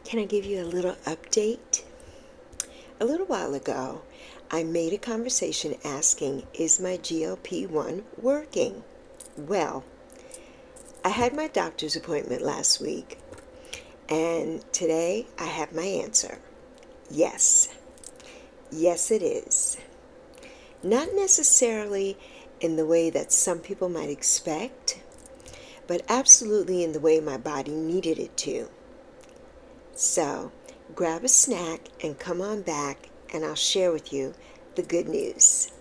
Can I give you a little update? A little while ago, I made a conversation asking, is my GLP-1 working? Well, I had my doctor's appointment last week, and today I have my answer. Yes. Yes, it is. Not necessarily in the way that some people might expect, but absolutely in the way my body needed it to. So, grab a snack and come on back, and I'll share with you the good news.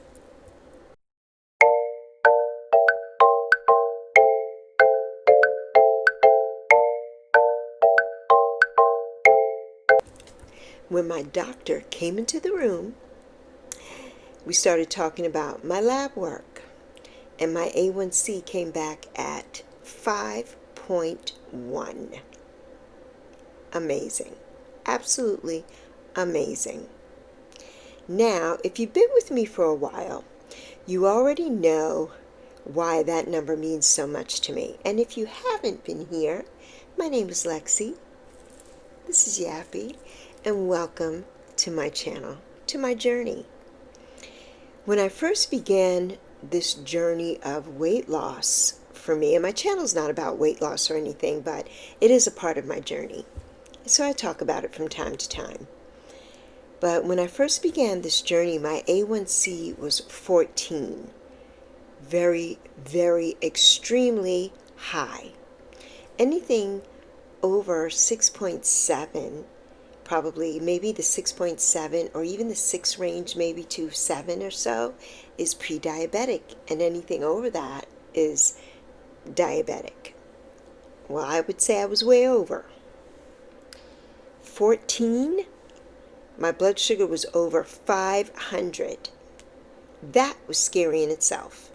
When my doctor came into the room, we started talking about my lab work, and my A1C came back at 5.1. Amazing. Absolutely amazing. Now, if you've been with me for a while, you already know why that number means so much to me. And if you haven't been here, my name is Lexi. This is Yappy, and welcome to my channel, to my journey. When I first began this journey of weight loss for me, and my channel's not about weight loss or anything, but it is a part of my journey. So I talk about it from time to time. But when I first began this journey, my A1C was 14. Very, very extremely high. Anything over 6.7, probably maybe the 6.7 or even the 6 range, maybe to 7 or so, is pre-diabetic. And anything over that is diabetic. Well, I would say I was way over. 14, my blood sugar was over 500. That was scary in itself.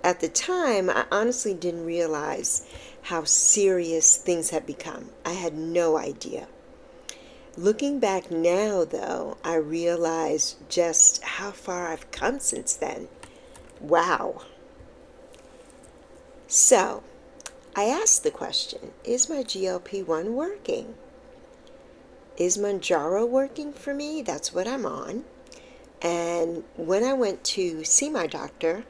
At the time, I honestly didn't realize how serious things had become. I had no idea. Looking back now, though, I realize just how far I've come since then. Wow. So, I asked the question, is my GLP-1 working? Is Mounjaro working for me? That's what I'm on. And when I went to see my doctor,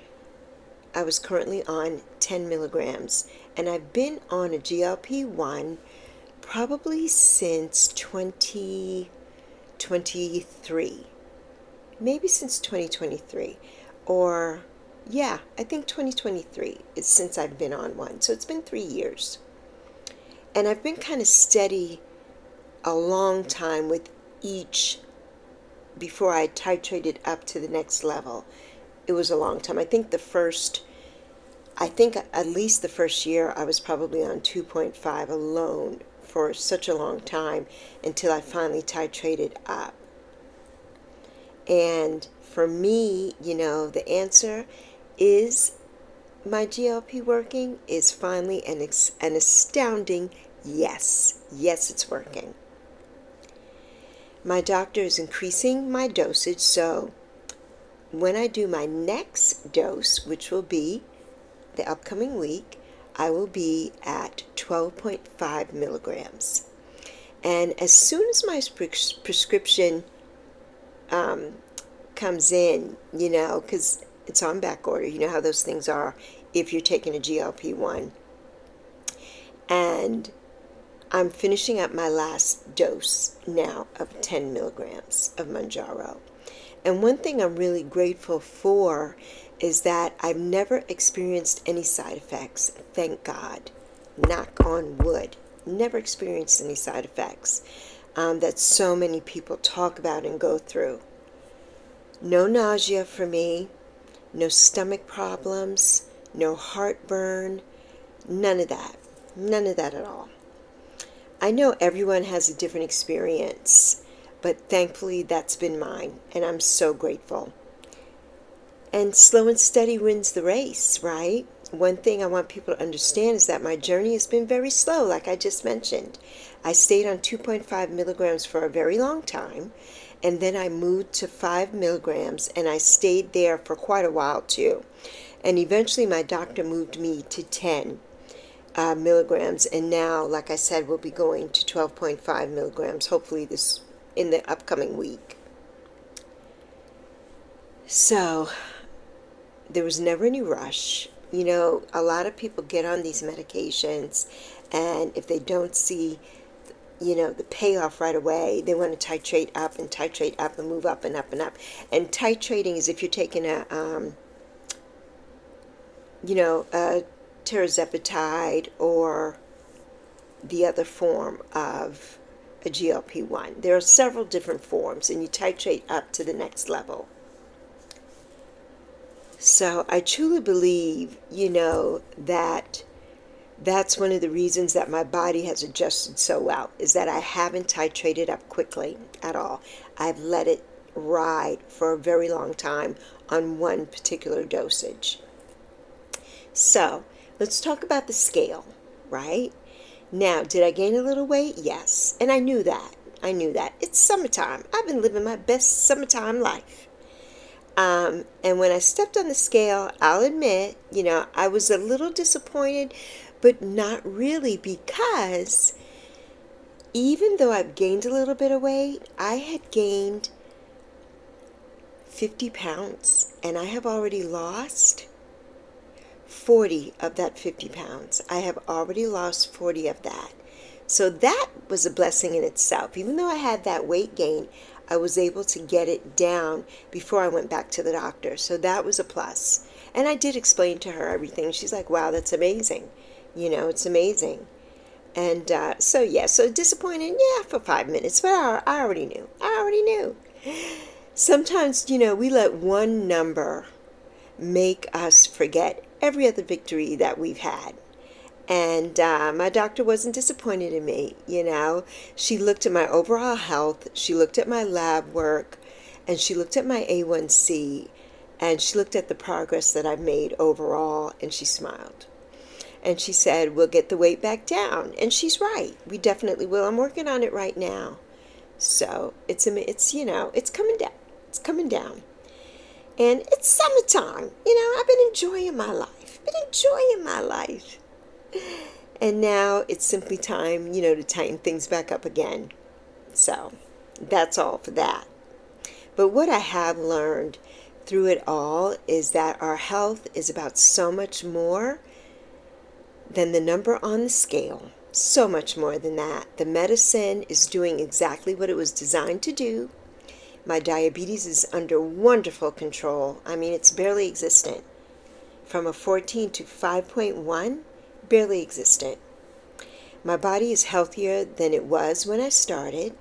I was currently on 10 milligrams. And I've been on a GLP-1 probably since 2023. Maybe since 2023. Or, yeah, I think 2023 is since I've been on one. So it's been 3 years. And I've been kind of steady a long time with each before I titrated up to the next level. It was a long time. I think at least the first year I was probably on 2.5 alone for such a long time until I finally titrated up. And for me, the answer is my GLP working is finally an astounding yes. Yes, it's working. My doctor is increasing my dosage, so when I do my next dose, which will be the upcoming week, I will be at 12.5 milligrams. And as soon as my prescription comes in, because it's on back order, you know how those things are if you're taking a GLP-1. And I'm finishing up my last dose now of 10 milligrams of Mounjaro. And one thing I'm really grateful for is that I've never experienced any side effects. Thank God. Knock on wood. Never experienced any side effects that so many people talk about and go through. No nausea for me. No stomach problems. No heartburn. None of that. None of that at all. I know everyone has a different experience, but thankfully that's been mine, and I'm so grateful. And slow and steady wins the race, right? One thing I want people to understand is that my journey has been very slow, like I just mentioned. I stayed on 2.5 milligrams for a very long time, and then I moved to 5 milligrams, and I stayed there for quite a while too. And eventually my doctor moved me to 10. milligrams, and now, like I said, we'll be going to 12.5 milligrams, hopefully this in the upcoming week. So there was never any rush. You know, a lot of people get on these medications, and if they don't see, you know, the payoff right away, they want to titrate up and move up and up and up. And titrating is if you're taking a, you know, a tirzepatide or the other form of a GLP-1. There are several different forms, and you titrate up to the next level. So I truly believe, you know, that that's one of the reasons that my body has adjusted so well, is that I haven't titrated up quickly at all. I've let it ride for a very long time on one particular dosage. So let's talk about the scale, right? Now, did I gain a little weight? Yes. And I knew that. It's summertime. I've been living my best summertime life. And when I stepped on the scale, I'll admit, you know, I was a little disappointed, but not really, because even though I've gained a little bit of weight, I had gained 50 pounds, and I have already lost 40 of that 50 pounds. I have already lost 40 of that. So that was a blessing in itself. Even though I had that weight gain, I was able to get it down before I went back to the doctor. So that was a plus. And I did explain to her everything. She's like, wow, that's amazing. You know, it's amazing. And so disappointed, yeah, for 5 minutes. But I already knew. Sometimes, you know, we let one number make us forget every other victory that we've had. And my doctor wasn't disappointed in me, you know. She looked at my overall health, she looked at my lab work, and she looked at my A1C, and she looked at the progress that I've made overall, and she smiled. And she said, we'll get the weight back down. And she's right. We definitely will. I'm working on it right now. So it's you know, it's coming down. It's coming down. And it's summertime. You know, I've been enjoying my life. And now it's simply time, you know, to tighten things back up again. So that's all for that. But what I have learned through it all is that our health is about so much more than the number on the scale. So much more than that. The medicine is doing exactly what it was designed to do. My diabetes is under wonderful control. I mean, it's barely existent. From a 14 to 5.1, barely existent. My body is healthier than it was when I started.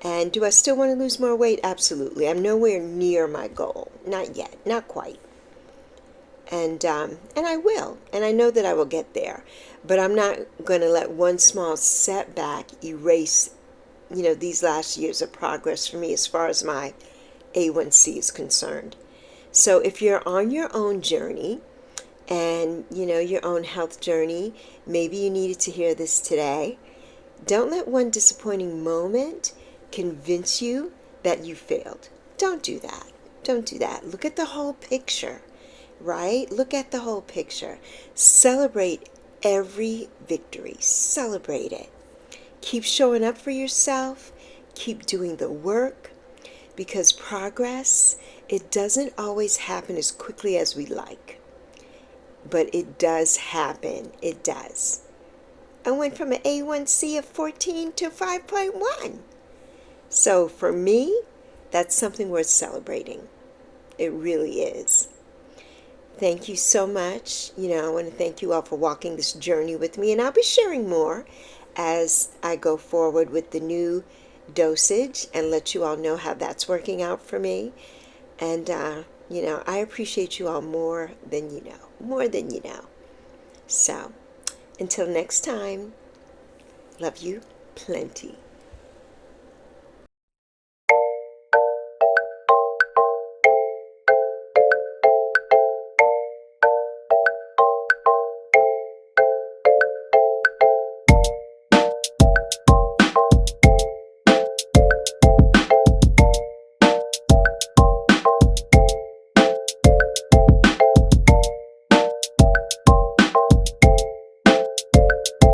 And do I still want to lose more weight? Absolutely. I'm nowhere near my goal. Not yet. Not quite. And I will. And I know that I will get there. But I'm not going to let one small setback erase, you know, these last years of progress for me as far as my A1C is concerned. So if you're on your own journey, and, you know, your own health journey, maybe you needed to hear this today, don't let one disappointing moment convince you that you failed. Don't do that. Look at the whole picture, right? Look at the whole picture. Celebrate every victory. Celebrate it. Keep showing up for yourself. Keep doing the work, because progress, it doesn't always happen as quickly as we like. But it does happen. It does. I went from an A1C of 14 to 5.1. So for me, that's something worth celebrating. It really is. Thank you so much. You know, I want to thank you all for walking this journey with me. And I'll be sharing more as I go forward with the new dosage and let you all know how that's working out for me. And, you know, I appreciate you all more than you know. So, until next time, love you plenty.